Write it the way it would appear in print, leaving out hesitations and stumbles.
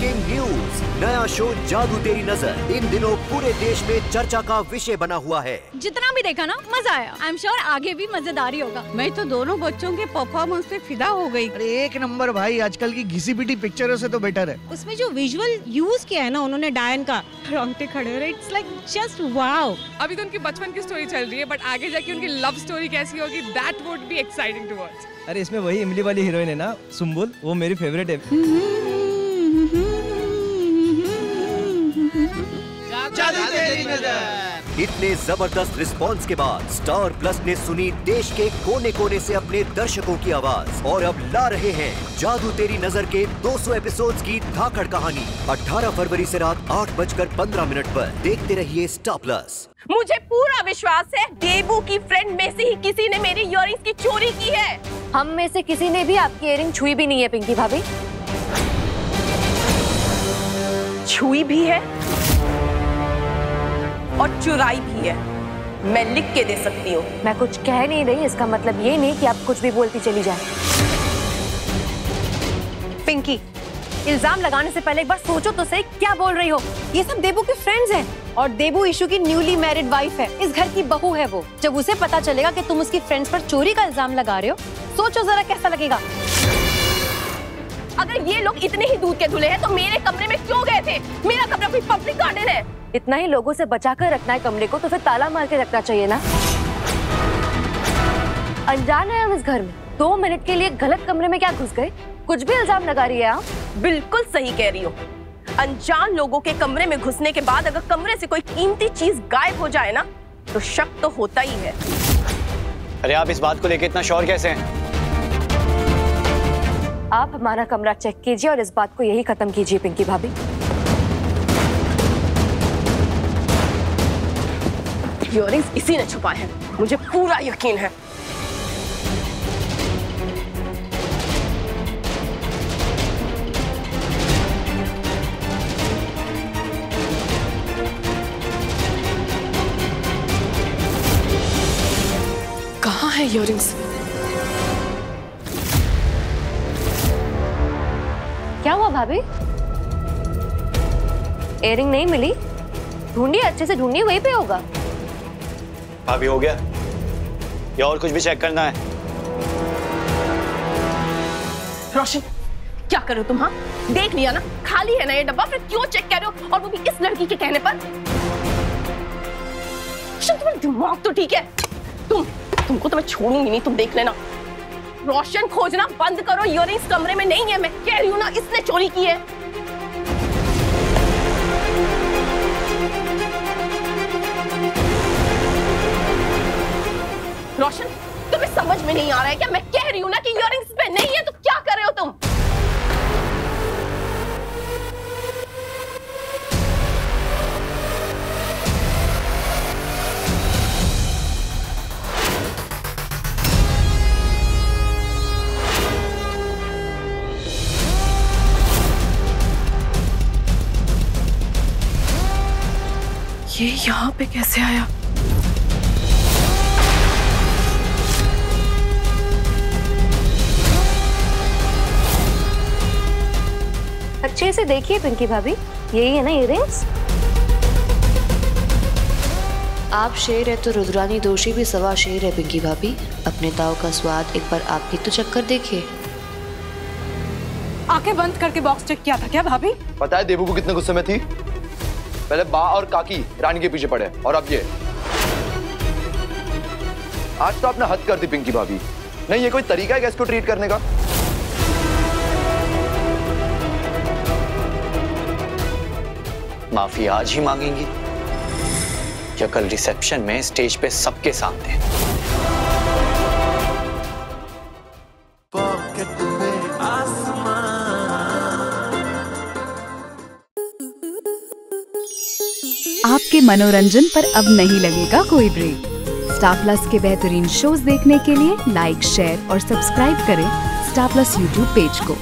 Breaking news, नया show जादू तेरी नजर इन दिनों पूरे देश में चर्चा का विषय बना हुआ है। जितना भी देखा ना मजा आया। आई एम श्योर आगे भी मजेदार ही होगा। मैं तो दोनों बच्चों के परफॉर्मेंस पे फिदा हो गई। अरे एक नंबर भाई, आजकल की घिसी पिटी पिक्चरों से तो बेटर है। उसमें जो विजुअल यूज किया है ना उन्होंने डायन का, रोंगटे खड़े हो रहे। It's like just wow. अभी तो उनकी बचपन की स्टोरी चल रही है, बट आगे जाके उनकी लव स्टोरी कैसी होगी, that would be exciting to watch. अरे इसमें वही इमली वाली हीरोइन है ना, सुम्बुल, वो मेरी फेवरेट है। जादू तेरी नजर। इतने जबरदस्त रिस्पांस के बाद स्टार प्लस ने सुनी देश के कोने कोने से अपने दर्शकों की आवाज और अब ला रहे हैं जादू तेरी नजर के 200 एपिसोड्स की धाकड़ कहानी। 18 फरवरी से रात 8:15 पर देखते रहिए स्टार प्लस। मुझे पूरा विश्वास है देबू की फ्रेंड में से ही किसी ने मेरी इयररिंग्स की चोरी की है। हम में से किसी ने भी आपकी इयररिंग छुई भी नहीं है पिंकी भाभी। छुई भी है और चुराई भी है। मैं लिख के दे सकती हूँ। मैं कुछ कह नहीं रही, इसका मतलब ये नहीं कि आप कुछ भी बोलती चली जाए। पिंकी, इल्जाम लगाने से पहले एक बार सोचो तो सही, क्या बोल रही हो? ये सब देबू के फ्रेंड्स हैं और देबू ईशू की न्यूली मैरिड वाइफ है। इस घर की बहू है वो। जब उसे पता चलेगा कि तुम उसकी फ्रेंड्स पर चोरी का इल्जाम लगा रहे हो, सोचो जरा कैसा लगेगा। अगर ये लोग इतने ही दूध के धुले हैं तो मेरे कमरे में क्यों गए थे? मेरा कमरा कोई पब्लिक गार्डन है? इतना ही लोगों से बचा कर रखना है कमरे को तो फिर ताला मार के रखना चाहिए ना। अनजान है हम इस घर में, 2 मिनट के लिए गलत कमरे में क्या घुस गए? कुछ भी इल्जाम लगा रही है आप। बिल्कुल सही कह रही हो। अनजान लोगों के कमरे में घुसने के बाद अगर कमरे से कोई कीमती चीज गायब हो जाए ना तो शक तो होता ही है। अरे आप इस बात को लेकर इतना श्योर कैसे हैं? आप हमारा कमरा चेक कीजिए और इस बात को यही खत्म कीजिए पिंकी भाभी। इयररिंग्स इसी ने छुपाए हैं, मुझे पूरा यकीन है। कहाँ है इयररिंग्स? क्या हुआ भाभी? इयररिंग नहीं मिली? ढूंढिए, अच्छे से ढूंढिए, वहीं पे होगा। भाभी हो गया या और कुछ भी चेक करना है? रोशन, क्या कर रहे हो तुम? हाँ, देख लिया ना, खाली है ना ये डब्बा, फिर क्यों चेक कर रहे हो? और वो भी इस लड़की के कहने पर। रोशन, तुम्हारा दिमाग तो ठीक है? तुमको तो मैं छोड़ूंगी नहीं, तुम देख लेना। रोशन, खोजना बंद करो, इयररिंग्स कमरे में नहीं है। मैं कह रही हूँ ना, इसने चोरी की है। रोशन, तुम्हें समझ में नहीं आ रहा है क्या? मैं कह रही हूँ ना कि इयररिंग्स पे नहीं है, तो क्या कर रहे हो तुम? ये यहाँ पे कैसे आया? अच्छे से देखिए पिंकी भाभी, यही है ना इयररिंग्स? आप शेर है तो रुद्रानी दोषी भी सवा शेर है पिंकी भाभी। अपने दाव का स्वाद एक बार आप भी तो चक्कर देखिए। आंखें बंद करके बॉक्स चेक किया था क्या भाभी? पता है देबू को कितने गुस्से में थी? पहले बा और काकी रानी के पीछे पड़े और अब ये। आज तो आपने हद कर दी पिंकी भाभी। नहीं, ये कोई तरीका है क्या इसको ट्रीट करने का? माफी आज ही मांगेंगी या कल रिसेप्शन में स्टेज पे सबके सामने? आपके मनोरंजन पर अब नहीं लगेगा कोई ब्रेक। स्टार प्लस के बेहतरीन शोज देखने के लिए लाइक, शेयर और सब्सक्राइब करें स्टार प्लस यूट्यूब पेज को।